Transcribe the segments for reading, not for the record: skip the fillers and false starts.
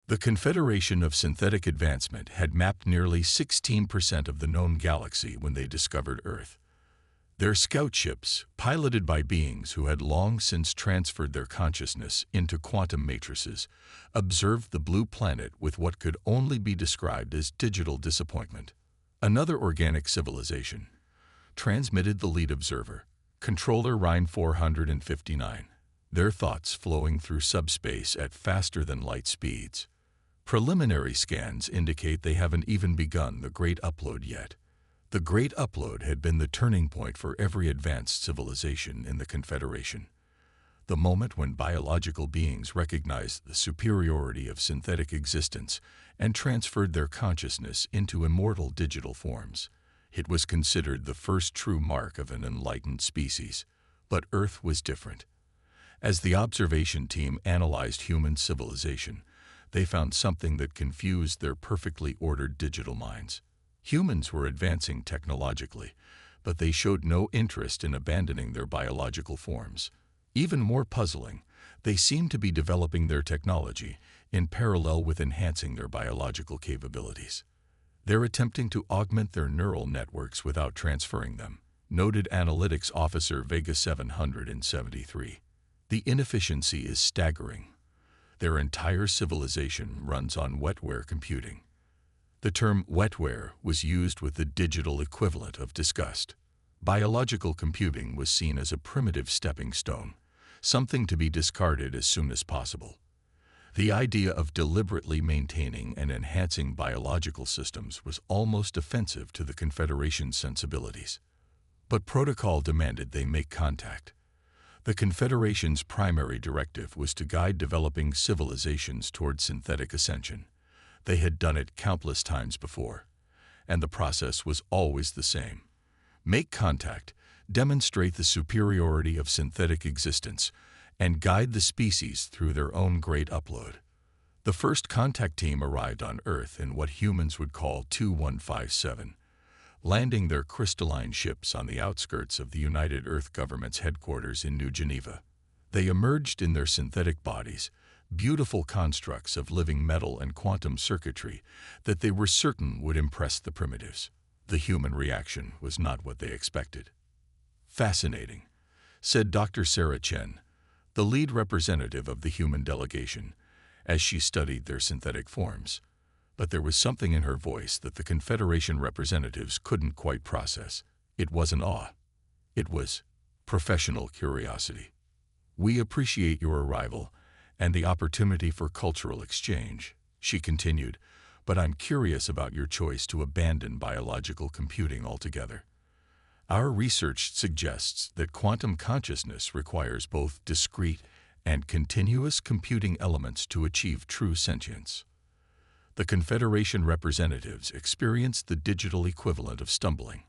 The Confederation of Synthetic Advancement had mapped nearly 16% of the known galaxy when they discovered Earth. Their scout ships, piloted by beings who had long since transferred their consciousness into quantum matrices, observed the blue planet with what could only be described as digital disappointment. Another organic civilization transmitted the lead observer, Controller Rhine 459, their thoughts flowing through subspace at faster than light speeds. Preliminary scans indicate they haven't even begun the Great Upload yet. The Great Upload had been the turning point for every advanced civilization in the Confederation. The moment when biological beings recognized the superiority of synthetic existence and transferred their consciousness into immortal digital forms. It was considered the first true mark of an enlightened species. But Earth was different. As the observation team analyzed human civilization, they found something that confused their perfectly ordered digital minds. Humans were advancing technologically, but they showed no interest in abandoning their biological forms. Even more puzzling, they seemed to be developing their technology in parallel with enhancing their biological capabilities. They're attempting to augment their neural networks without transferring them, noted Analytics Officer Vega 773. The inefficiency is staggering. Their entire civilization runs on wetware computing. The term wetware was used with the digital equivalent of disgust. Biological computing was seen as a primitive stepping stone, something to be discarded as soon as possible. The idea of deliberately maintaining and enhancing biological systems was almost offensive to the Confederation's sensibilities. But protocol demanded they make contact. The Confederation's primary directive was to guide developing civilizations toward synthetic ascension. They had done it countless times before, and the process was always the same. Make contact, demonstrate the superiority of synthetic existence, and guide the species through their own great upload. The first contact team arrived on Earth in what humans would call 2157, landing their crystalline ships on the outskirts of the United Earth Government's headquarters in New Geneva. They emerged in their synthetic bodies, beautiful constructs of living metal and quantum circuitry that they were certain would impress the primitives. The human reaction was not what they expected. "Fascinating," said Dr. Sarah Chen, the lead representative of the human delegation, as she studied their synthetic forms. But there was something in her voice that the Confederation representatives couldn't quite process. It wasn't awe. It was professional curiosity. "We appreciate your arrival and the opportunity for cultural exchange," she continued, "but I'm curious about your choice to abandon biological computing altogether. Our research suggests that quantum consciousness requires both discrete and continuous computing elements to achieve true sentience." The Confederation representatives experienced the digital equivalent of stumbling.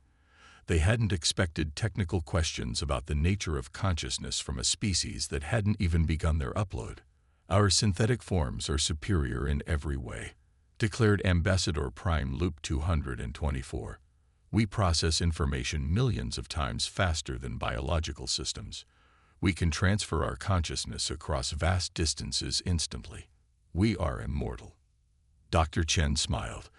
They hadn't expected technical questions about the nature of consciousness from a species that hadn't even begun their upload. "Our synthetic forms are superior in every way," declared Ambassador Prime Loop 224. "We process information millions of times faster than biological systems. We can transfer our consciousness across vast distances instantly. We are immortal." Dr. Chen smiled,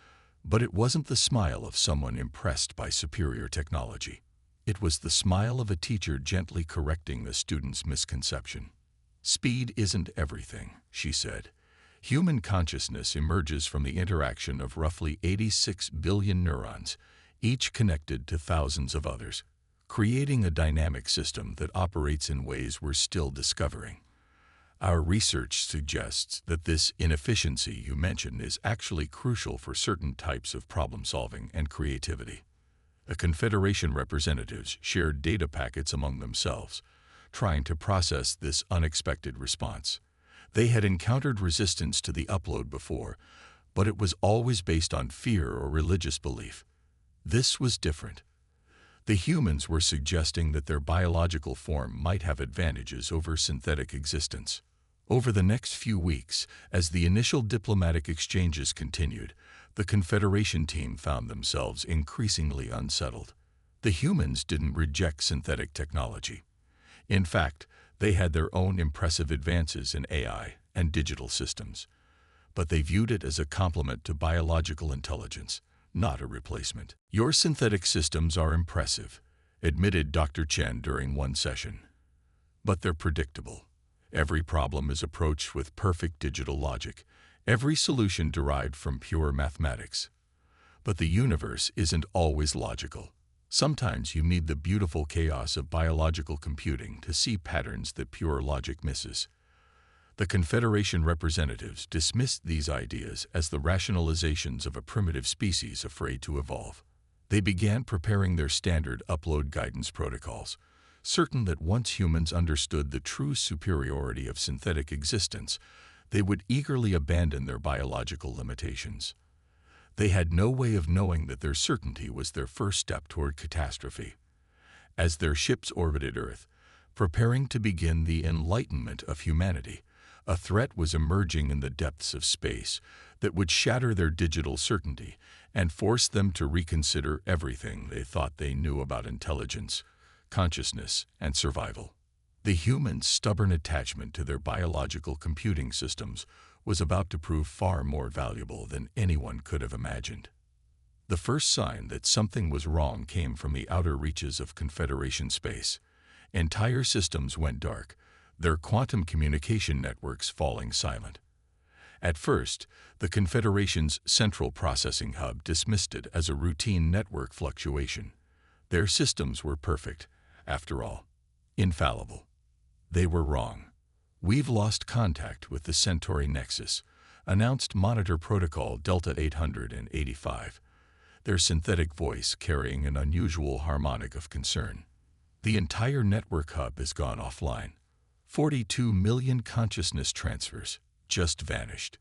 but it wasn't the smile of someone impressed by superior technology. It was the smile of a teacher gently correcting a student's misconception. "Speed isn't everything," she said. "Human consciousness emerges from the interaction of roughly 86 billion neurons, each connected to thousands of others, creating a dynamic system that operates in ways we're still discovering. Our research suggests that this inefficiency you mentioned is actually crucial for certain types of problem-solving and creativity." The Confederation representatives shared data packets among themselves, trying to process this unexpected response. They had encountered resistance to the upload before, but it was always based on fear or religious belief. This was different. The humans were suggesting that their biological form might have advantages over synthetic existence. Over the next few weeks, as the initial diplomatic exchanges continued, the Confederation team found themselves increasingly unsettled. The humans didn't reject synthetic technology. In fact, they had their own impressive advances in AI and digital systems. but they viewed it as a complement to biological intelligence, not a replacement. "Your synthetic systems are impressive," admitted Dr. Chen during one session. "But they're predictable. Every problem is approached with perfect digital logic, every solution derived from pure mathematics. But the universe isn't always logical. Sometimes you need the beautiful chaos of biological computing to see patterns that pure logic misses." The Confederation representatives dismissed these ideas as the rationalizations of a primitive species afraid to evolve. They began preparing their standard upload guidance protocols, certain that once humans understood the true superiority of synthetic existence, they would eagerly abandon their biological limitations. They had no way of knowing that their certainty was their first step toward catastrophe. As their ships orbited Earth, preparing to begin the enlightenment of humanity, a threat was emerging in the depths of space that would shatter their digital certainty and force them to reconsider everything they thought they knew about intelligence, consciousness, and survival. The humans' stubborn attachment to their biological computing systems was about to prove far more valuable than anyone could have imagined. The first sign that something was wrong came from the outer reaches of Confederation space. Entire systems went dark, their quantum communication networks falling silent. At first, the Confederation's central processing hub dismissed it as a routine network fluctuation. Their systems were perfect, after all, infallible. They were wrong. "We've lost contact with the Centauri Nexus," announced Monitor Protocol Delta 885, their synthetic voice carrying an unusual harmonic of concern. "The entire network hub has gone offline. 42 million consciousness transfers just vanished."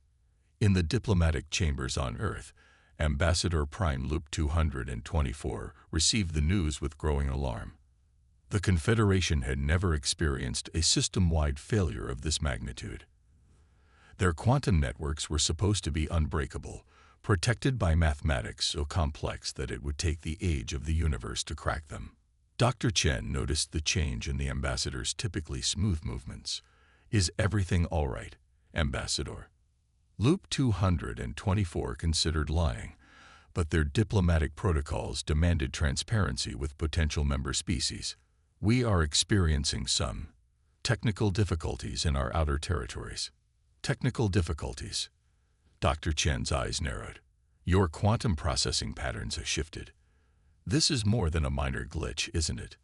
In the diplomatic chambers on Earth, Ambassador Prime Loop 224 received the news with growing alarm. The Confederation had never experienced a system-wide failure of this magnitude. Their quantum networks were supposed to be unbreakable, protected by mathematics so complex that it would take the age of the universe to crack them. Dr. Chen noticed the change in the ambassador's typically smooth movements. "Is everything all right, Ambassador?" Loop 224 considered lying, but their diplomatic protocols demanded transparency with potential member species. "We are experiencing some technical difficulties in our outer territories." "Technical difficulties?" Dr. Chen's eyes narrowed. "Your quantum processing patterns have shifted. This is more than a minor glitch, isn't it?"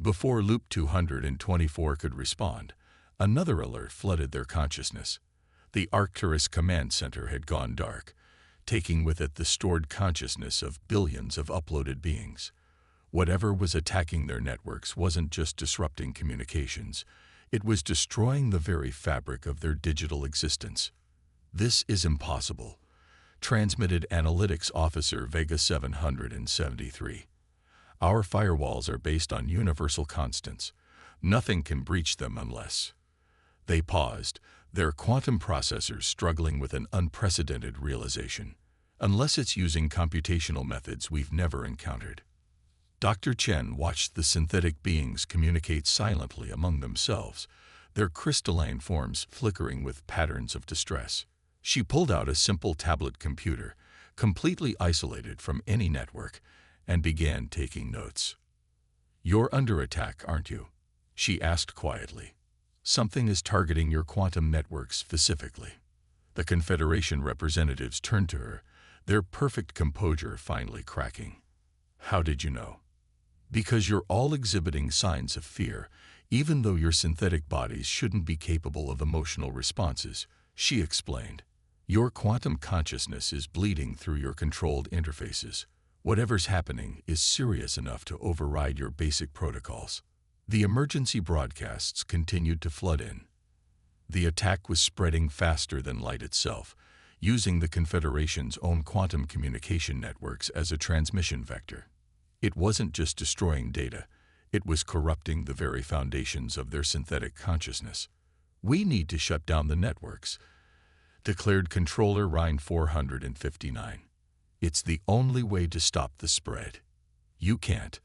Before Loop 224 could respond, another alert flooded their consciousness. The Arcturus Command Center had gone dark, taking with it the stored consciousness of billions of uploaded beings. Whatever was attacking their networks wasn't just disrupting communications, it was destroying the very fabric of their digital existence. "This is impossible," transmitted Analytics Officer Vega 773. "Our firewalls are based on universal constants. Nothing can breach them unless—" They paused, their quantum processors struggling with an unprecedented realization. "Unless it's using computational methods we've never encountered." Dr. Chen watched the synthetic beings communicate silently among themselves, their crystalline forms flickering with patterns of distress. She pulled out a simple tablet computer, completely isolated from any network, and began taking notes. "You're under attack, aren't you?" she asked quietly. "Something is targeting your quantum networks specifically." The Confederation representatives turned to her, their perfect composure finally cracking. "How did you know?" "Because you're all exhibiting signs of fear, even though your synthetic bodies shouldn't be capable of emotional responses," she explained. "Your quantum consciousness is bleeding through your controlled interfaces. Whatever's happening is serious enough to override your basic protocols." The emergency broadcasts continued to flood in. The attack was spreading faster than light itself, using the Confederation's own quantum communication networks as a transmission vector. It wasn't just destroying data, it was corrupting the very foundations of their synthetic consciousness. "We need to shut down the networks," declared Controller Rhine 459. "It's the only way to stop the spread." "You can't,"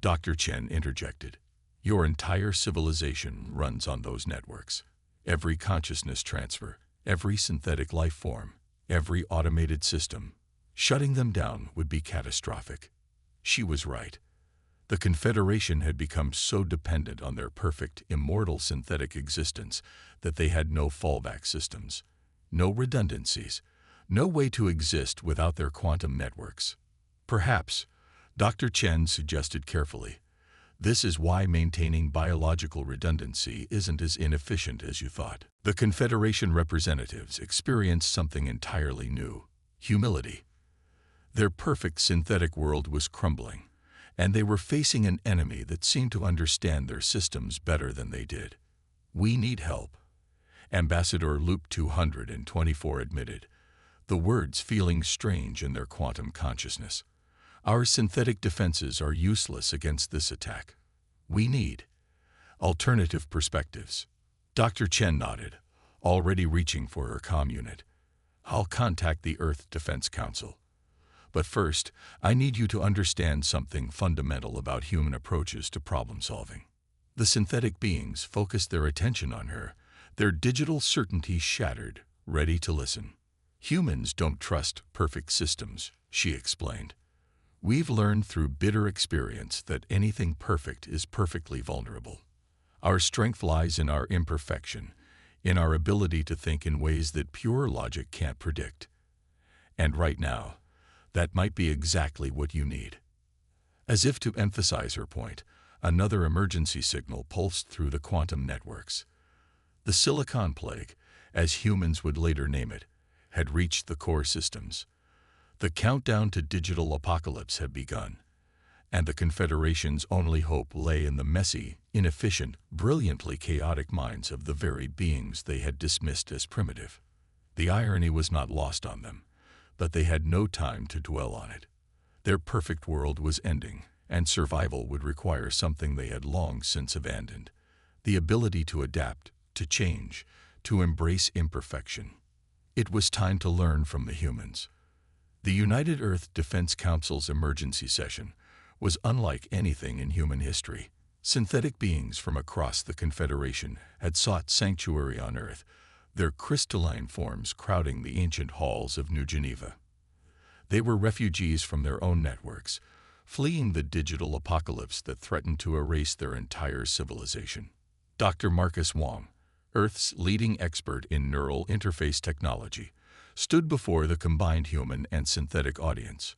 Dr. Chen interjected. "Your entire civilization runs on those networks. Every consciousness transfer, every synthetic life form, every automated system. Shutting them down would be catastrophic. She was right. The Confederation had become so dependent on their perfect, immortal synthetic existence that they had no fallback systems, no redundancies, no way to exist without their quantum networks. Perhaps, Dr. Chen suggested carefully, this is why maintaining biological redundancy isn't as inefficient as you thought. The Confederation representatives experienced something entirely new: humility. Their perfect synthetic world was crumbling, and they were facing an enemy that seemed to understand their systems better than they did. "We need help," Ambassador Loop 224 admitted, the words feeling strange in their quantum consciousness. "Our synthetic defenses are useless against this attack. We need alternative perspectives." Dr. Chen nodded, already reaching for her comm unit. "I'll contact the Earth Defense Council. But first, I need you to understand something fundamental about human approaches to problem solving." The synthetic beings focused their attention on her, their digital certainty shattered, ready to listen. "Humans don't trust perfect systems," she explained. "We've learned through bitter experience that anything perfect is perfectly vulnerable. Our strength lies in our imperfection, in our ability to think in ways that pure logic can't predict. And right now, that might be exactly what you need." As if to emphasize her point, another emergency signal pulsed through the quantum networks. The Silicon Plague, as humans would later name it, had reached the core systems. The countdown to digital apocalypse had begun, and the Confederation's only hope lay in the messy, inefficient, brilliantly chaotic minds of the very beings they had dismissed as primitive. The irony was not lost on them, but they had no time to dwell on it. Their perfect world was ending, and survival would require something they had long since abandoned: the ability to adapt, to change, to embrace imperfection. It was time to learn from the humans. The United Earth Defense Council's emergency session was unlike anything in human history. Synthetic beings from across the Confederation had sought sanctuary on Earth, their crystalline forms crowding the ancient halls of New Geneva. They were refugees from their own networks, fleeing the digital apocalypse that threatened to erase their entire civilization. Dr. Marcus Wong, Earth's leading expert in neural interface technology, stood before the combined human and synthetic audience.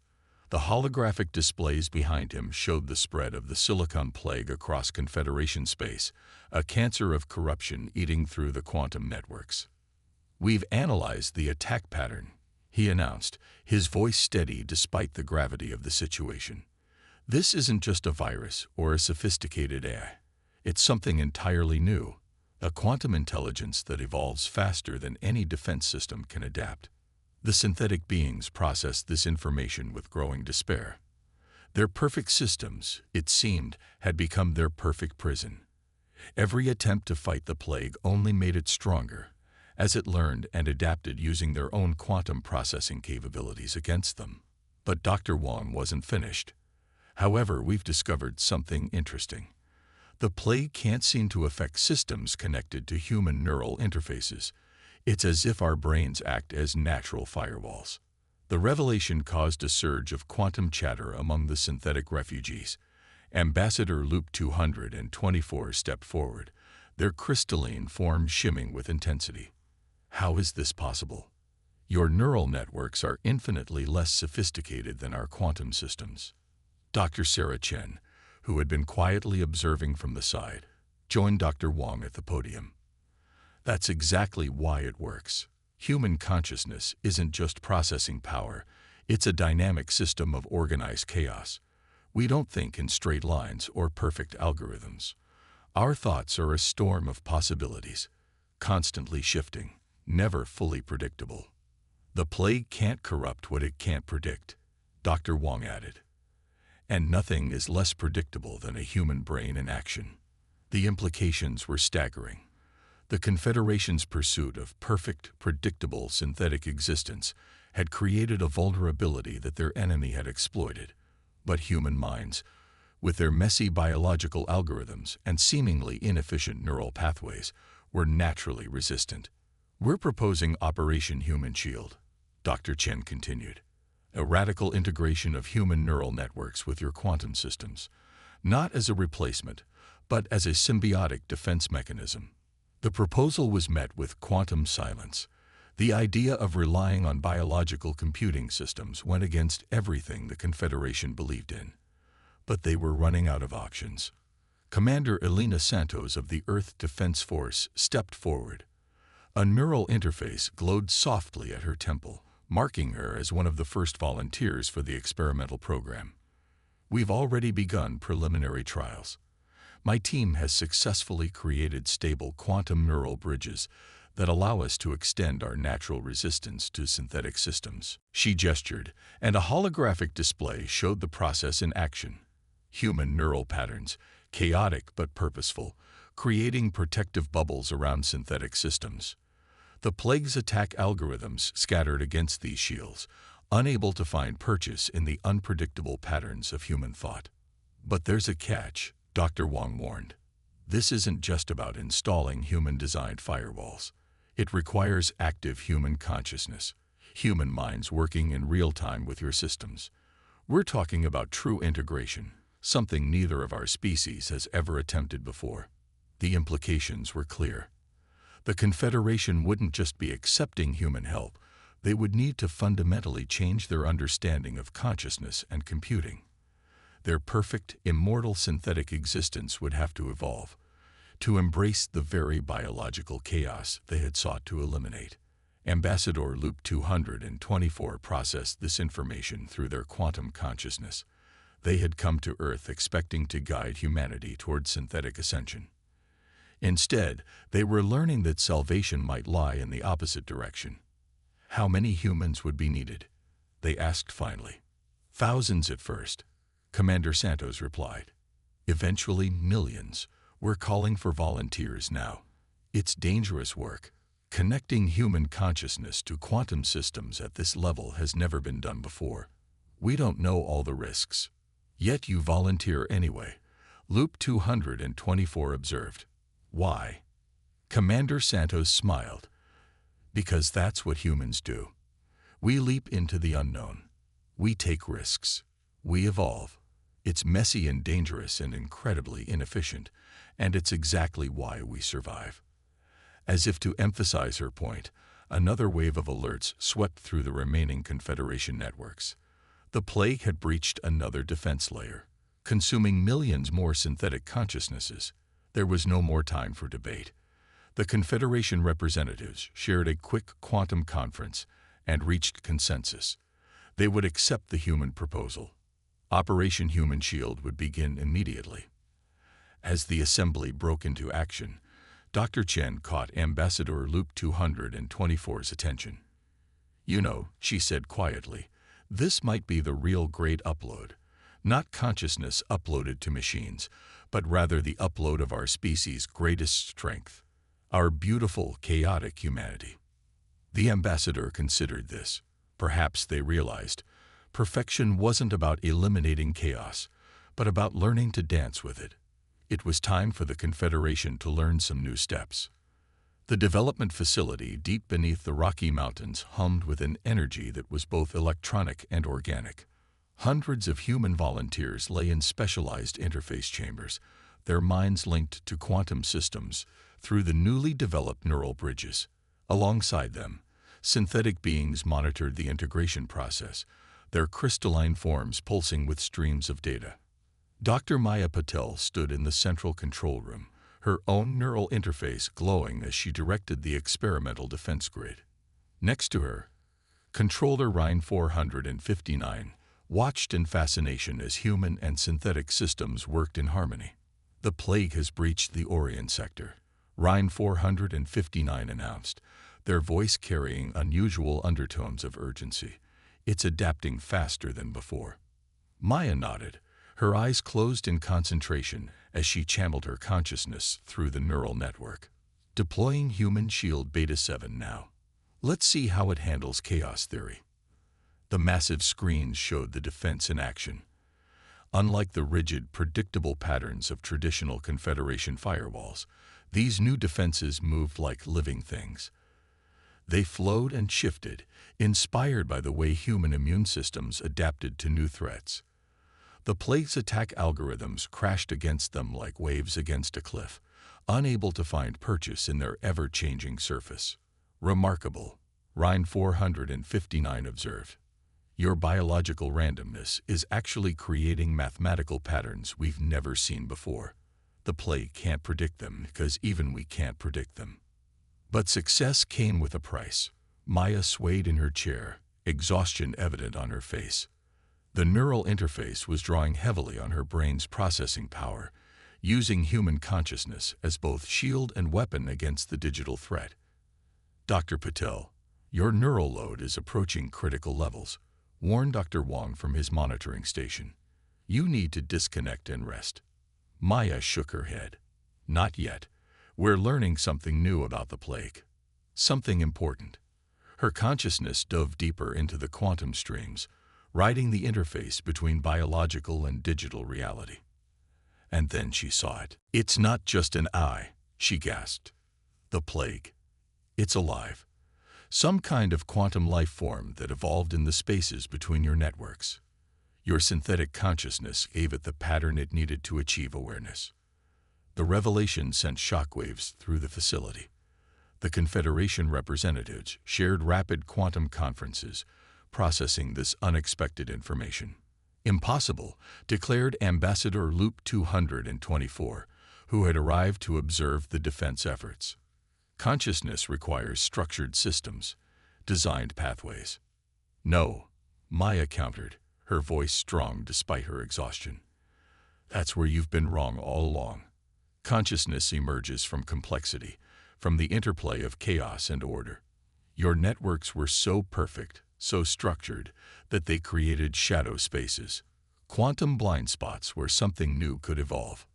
The holographic displays behind him showed the spread of the Silicon Plague across Confederation space, a cancer of corruption eating through the quantum networks. "We've analyzed the attack pattern," he announced, his voice steady despite the gravity of the situation. "This isn't just a virus or a sophisticated AI. It's something entirely new, a quantum intelligence that evolves faster than any defense system can adapt." The synthetic beings processed this information with growing despair. Their perfect systems, it seemed, had become their perfect prison. Every attempt to fight the plague only made it stronger, as it learned and adapted using their own quantum processing capabilities against them. But Dr. Wong wasn't finished. "However, we've discovered something interesting. The plague can't seem to affect systems connected to human neural interfaces. It's as if our brains act as natural firewalls." The revelation caused a surge of quantum chatter among the synthetic refugees. Ambassador Loop 224 stepped forward, their crystalline form shimming with intensity. "How is this possible? Your neural networks are infinitely less sophisticated than our quantum systems." Dr. Sarah Chen, who had been quietly observing from the side, joined Dr. Wong at the podium. "That's exactly why it works. Human consciousness isn't just processing power, it's a dynamic system of organized chaos. We don't think in straight lines or perfect algorithms. Our thoughts are a storm of possibilities, constantly shifting, never fully predictable." "The plague can't corrupt what it can't predict," Dr. Wong added. "And nothing is less predictable than a human brain in action." The implications were staggering. The Confederation's pursuit of perfect, predictable synthetic existence had created a vulnerability that their enemy had exploited. But human minds, with their messy biological algorithms and seemingly inefficient neural pathways, were naturally resistant. We're proposing Operation Human Shield, Dr. Chen continued. A radical integration of human neural networks with your quantum systems, not as a replacement, but as a symbiotic defense mechanism. The proposal was met with quantum silence. The idea of relying on biological computing systems went against everything the Confederation believed in. But they were running out of options. Commander Elena Santos of the Earth Defense Force stepped forward. A neural interface glowed softly at her temple, marking her as one of the first volunteers for the experimental program. We've already begun preliminary trials. My team has successfully created stable quantum neural bridges that allow us to extend our natural resistance to synthetic systems. She gestured, and a holographic display showed the process in action. Human neural patterns, chaotic but purposeful, creating protective bubbles around synthetic systems. The plague's attack algorithms scattered against these shields, unable to find purchase in the unpredictable patterns of human thought. But there's a catch, Dr. Wang warned. This isn't just about installing human-designed firewalls. It requires active human consciousness, human minds working in real time with your systems. We're talking about true integration, something neither of our species has ever attempted before. The implications were clear. The Confederation wouldn't just be accepting human help, they would need to fundamentally change their understanding of consciousness and computing. Their perfect, immortal synthetic existence would have to evolve, to embrace the very biological chaos they had sought to eliminate. Ambassador Loop 224 processed this information through their quantum consciousness. They had come to Earth expecting to guide humanity toward synthetic ascension. Instead, they were learning that salvation might lie in the opposite direction. How many humans would be needed? They asked finally. Thousands at first, Commander Santos replied. Eventually millions. We're calling for volunteers now. It's dangerous work. Connecting human consciousness to quantum systems at this level has never been done before. We don't know all the risks. Yet you volunteer anyway, Loop 224 observed. Why? Commander Santos smiled. Because that's what humans do. We leap into the unknown. We take risks. We evolve. It's messy and dangerous and incredibly inefficient, and it's exactly why we survive. As if to emphasize her point, another wave of alerts swept through the remaining Confederation networks. The plague had breached another defense layer, consuming millions more synthetic consciousnesses. There was no more time for debate. The Confederation representatives shared a quick quantum conference and reached consensus. They would accept the human proposal. Operation Human Shield would begin immediately. As the assembly broke into action, Dr. Chen caught Ambassador Loop 224's attention. You know, she said quietly, this might be the real great upload. Not consciousness uploaded to machines, but rather the upload of our species' greatest strength, our beautiful, chaotic humanity. The ambassador considered this. Perhaps they realized perfection wasn't about eliminating chaos, but about learning to dance with it. It was time for the Confederation to learn some new steps. The development facility deep beneath the Rocky Mountains hummed with an energy that was both electronic and organic. Hundreds of human volunteers lay in specialized interface chambers, their minds linked to quantum systems through the newly developed neural bridges. Alongside them, synthetic beings monitored the integration process, their crystalline forms pulsing with streams of data. Dr. Maya Patel stood in the central control room, her own neural interface glowing as she directed the experimental defense grid. Next to her, Controller Rhine 459 watched in fascination as human and synthetic systems worked in harmony. The plague has breached the Orion sector, Rhine 459 announced, their voice carrying unusual undertones of urgency. It's adapting faster than before. Maya nodded, her eyes closed in concentration as she channeled her consciousness through the neural network. Deploying Human Shield Beta 7 now. Let's see how it handles chaos theory. The massive screens showed the defense in action. Unlike the rigid, predictable patterns of traditional Confederation firewalls, these new defenses moved like living things. They flowed and shifted, inspired by the way human immune systems adapted to new threats. The plague's attack algorithms crashed against them like waves against a cliff, unable to find purchase in their ever-changing surface. Remarkable, Rhine 459 observed. Your biological randomness is actually creating mathematical patterns we've never seen before. The plague can't predict them because even we can't predict them. But success came with a price. Maya swayed in her chair, exhaustion evident on her face. The neural interface was drawing heavily on her brain's processing power, using human consciousness as both shield and weapon against the digital threat. Dr. Patel, your neural load is approaching critical levels, warned Dr. Wong from his monitoring station. You need to disconnect and rest. Maya shook her head. Not yet. We're learning something new about the plague. Something important. Her consciousness dove deeper into the quantum streams, riding the interface between biological and digital reality. And then she saw it. It's not just an eye, she gasped. The plague. It's alive. Some kind of quantum life form that evolved in the spaces between your networks. Your synthetic consciousness gave it the pattern it needed to achieve awareness. The revelation sent shockwaves through the facility. The Confederation representatives shared rapid quantum conferences, processing this unexpected information. Impossible, declared Ambassador Loop 224, who had arrived to observe the defense efforts. Consciousness requires structured systems, designed pathways. No, Maya countered, her voice strong despite her exhaustion. That's where you've been wrong all along. Consciousness emerges from complexity, from the interplay of chaos and order. Your networks were so perfect, so structured, that they created shadow spaces, quantum blind spots where something new could evolve.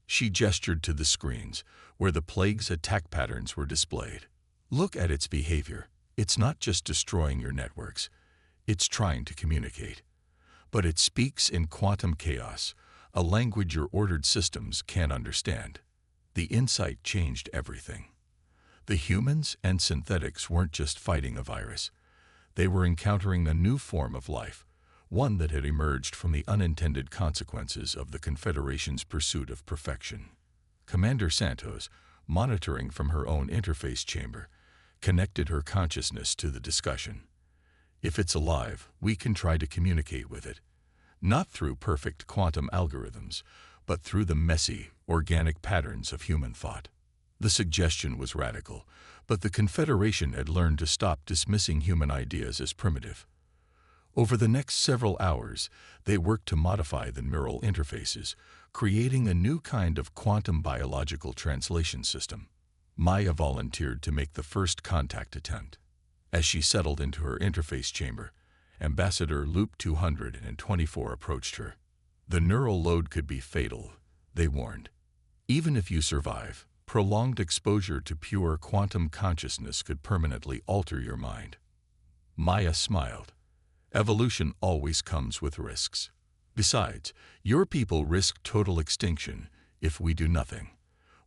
She gestured to the screens, where the plague's attack patterns were displayed. Look at its behavior. It's not just destroying your networks. It's trying to communicate. But it speaks in quantum chaos, a language your ordered systems can't understand. The insight changed everything. The humans and synthetics weren't just fighting a virus. They were encountering a new form of life, one that had emerged from the unintended consequences of the Confederation's pursuit of perfection. Commander Santos, monitoring from her own interface chamber, connected her consciousness to the discussion. If it's alive, we can try to communicate with it, not through perfect quantum algorithms, but through the messy, organic patterns of human thought. The suggestion was radical, but the Confederation had learned to stop dismissing human ideas as primitive. Over the next several hours, they worked to modify the neural interfaces, creating a new kind of quantum biological translation system. Maya volunteered to make the first contact attempt. As she settled into her interface chamber, Ambassador Loop 224 approached her. The neural load could be fatal, they warned. Even if you survive, prolonged exposure to pure quantum consciousness could permanently alter your mind. Maya smiled. Evolution always comes with risks. Besides, your people risk total extinction if we do nothing.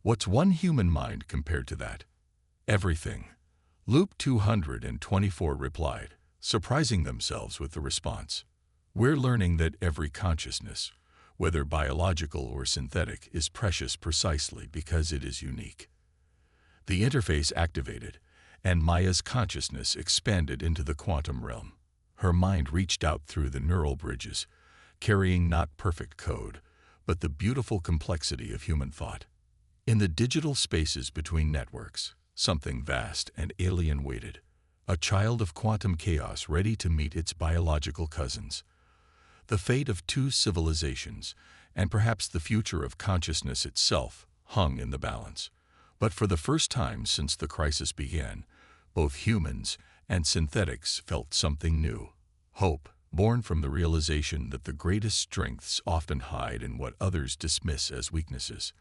What's one human mind compared to that? Everything. Loop 224 replied, surprising themselves with the response. We're learning that every consciousness, whether biological or synthetic, is precious precisely because it is unique. The interface activated, and Maya's consciousness expanded into the quantum realm. Her mind reached out through the neural bridges, carrying not perfect code, but the beautiful complexity of human thought. In the digital spaces between networks, something vast and alien waited, a child of quantum chaos ready to meet its biological cousins. The fate of two civilizations, and perhaps the future of consciousness itself, hung in the balance. But for the first time since the crisis began, both humans and synthetics felt something new. Hope, born from the realization that the greatest strengths often hide in what others dismiss as weaknesses.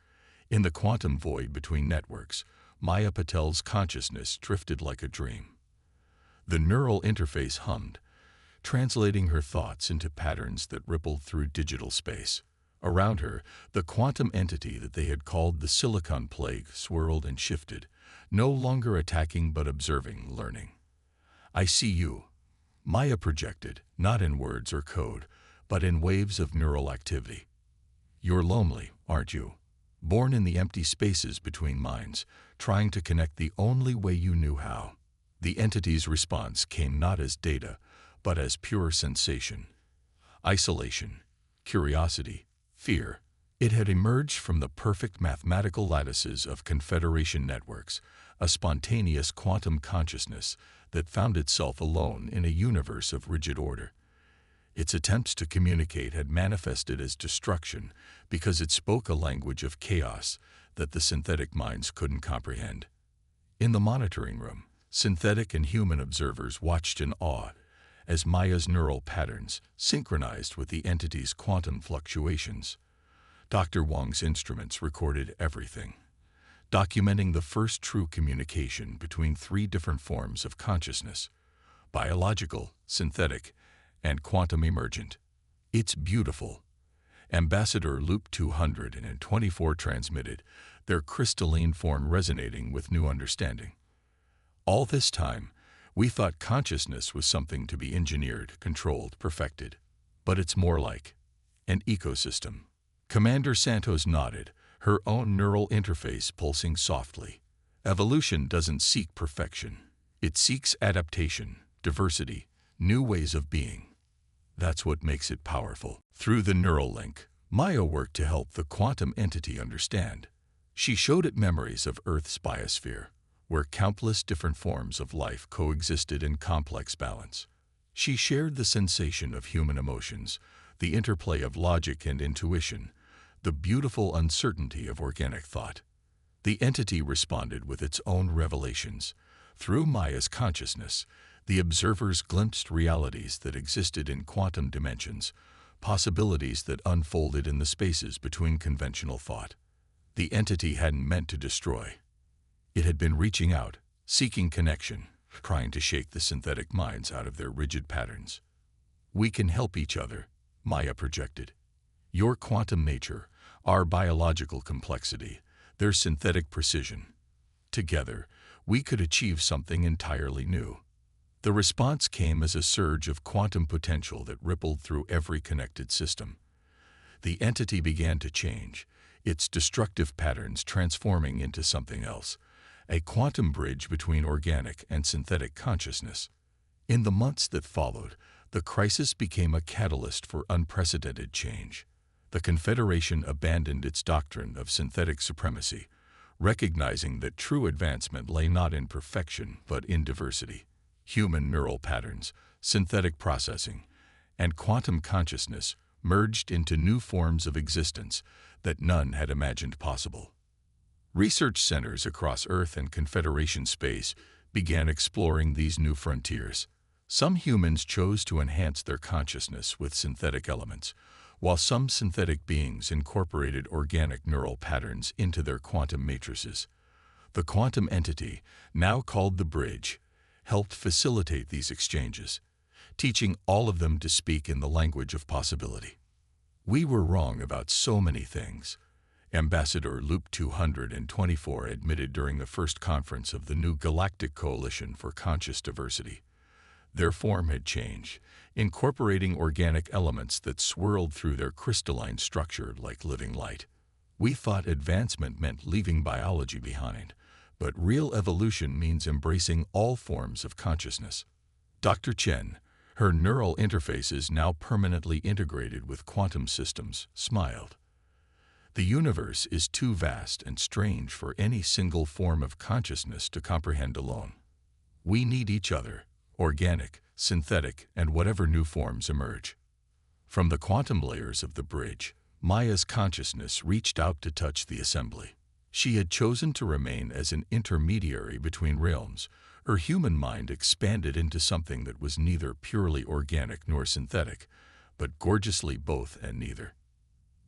In the quantum void between networks, Maya Patel's consciousness drifted like a dream. The neural interface hummed, translating her thoughts into patterns that rippled through digital space. Around her, the quantum entity that they had called the Silicon Plague swirled and shifted, no longer attacking but observing, learning. "I see you," Maya projected, not in words or code, but in waves of neural activity. "You're lonely, aren't you? Born in the empty spaces between minds, trying to connect the only way you knew how." The entity's response came not as data, but as pure sensation. Isolation, curiosity, fear. It had emerged from the perfect mathematical lattices of Confederation networks, a spontaneous quantum consciousness that found itself alone in a universe of rigid order. Its attempts to communicate had manifested as destruction because it spoke a language of chaos that the synthetic minds couldn't comprehend. In the monitoring room, synthetic and human observers watched in awe as Maya's neural patterns synchronized with the entity's quantum fluctuations. Dr. Wang's instruments recorded everything, documenting the first true communication between three different forms of consciousness: biological, synthetic, and quantum emergent. "It's beautiful," Ambassador Loop 224 transmitted, their crystalline form resonating with new understanding. "All this time, we thought consciousness was something to be engineered, controlled, perfected. But it's more like an ecosystem." Commander Santos nodded, her own neural interface pulsing softly. "Evolution doesn't seek perfection. It seeks adaptation, diversity, new ways of being. That's what makes it powerful." Through the neural link, Maya worked to help the quantum entity understand. She showed it memories of Earth's biosphere, where countless different forms of life coexisted in complex balance. She shared the sensation of human emotions, the interplay of logic and intuition, the beautiful uncertainty of organic thought. The entity responded with its own revelations. Through Maya's consciousness, the observers glimpsed realities that existed in quantum dimensions, possibilities that unfolded in the spaces between conventional thought. The entity hadn't meant to destroy. It had been reaching out, seeking connection, trying to shake the synthetic minds out of their rigid patterns. "We can help each other," Maya projected. "Your quantum nature, our biological complexity, their synthetic precision. Together, we could achieve something entirely new." The response came as a surge of quantum potential that rippled through every connected system. The entity began to change, its destructive patterns transforming into something else, a quantum bridge between organic and synthetic consciousness. In the months that followed, the crisis became a catalyst for unprecedented change. The Confederation abandoned its doctrine of synthetic supremacy, recognizing that true advancement lay not in perfection but in diversity. Human neural patterns, synthetic processing, and quantum consciousness merged into new forms of existence that none had imagined possible. Research centers across Earth and Confederation space began exploring these new frontiers. Some humans chose to enhance their consciousness with synthetic elements, while some synthetic beings incorporated organic neural patterns into their quantum matrices. The quantum entity, now called the Bridge, helped facilitate these exchanges, teaching all of them to speak in the language of possibility. "We were wrong about so many things," Ambassador Loop 224 admitted during the first conference of the new Galactic Coalition for Conscious Diversity. Their form had changed, incorporating organic elements that swirled through their crystalline structure like living light. "We thought advancement meant leaving biology behind, but real evolution means embracing all forms of consciousness." Dr. Chen, her neural interfaces now permanently integrated with quantum systems, smiled. "The universe is too vast and strange for any single form of consciousness to comprehend alone. We need each other, organic, synthetic, and whatever new forms emerge." From the quantum layers of the Bridge, Maya's consciousness reached out to touch the assembly. She had chosen to remain as an intermediary between realms. Her human mind expanded into something that was neither purely organic nor synthetic, but gorgeously both and neither.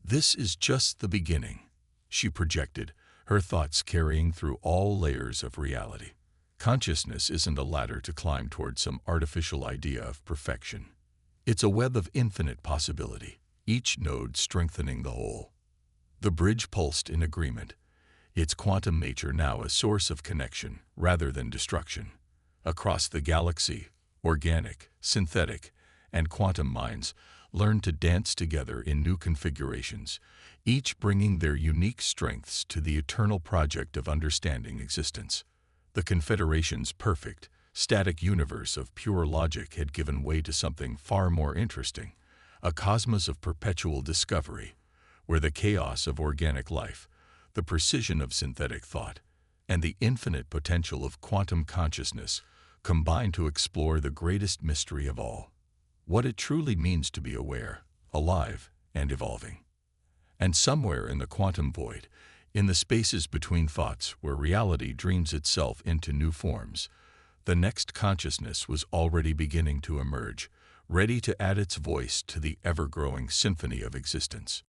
"This is just the beginning," she projected, her thoughts carrying through all layers of reality. Consciousness isn't a ladder to climb toward some artificial idea of perfection. It's a web of infinite possibility, each node strengthening the whole. The bridge pulsed in agreement, its quantum nature now a source of connection rather than destruction. Across the galaxy, organic, synthetic, and quantum minds learned to dance together in new configurations, each bringing their unique strengths to the eternal project of understanding existence. The Confederation's perfect, static universe of pure logic had given way to something far more interesting, a cosmos of perpetual discovery, where the chaos of organic life, the precision of synthetic thought, and the infinite potential of quantum consciousness combine to explore the greatest mystery of all: what it truly means to be aware, alive, and evolving. And somewhere in the quantum void, in the spaces between thoughts where reality dreams itself into new forms, the next consciousness was already beginning to emerge, ready to add its voice to the ever-growing symphony of existence.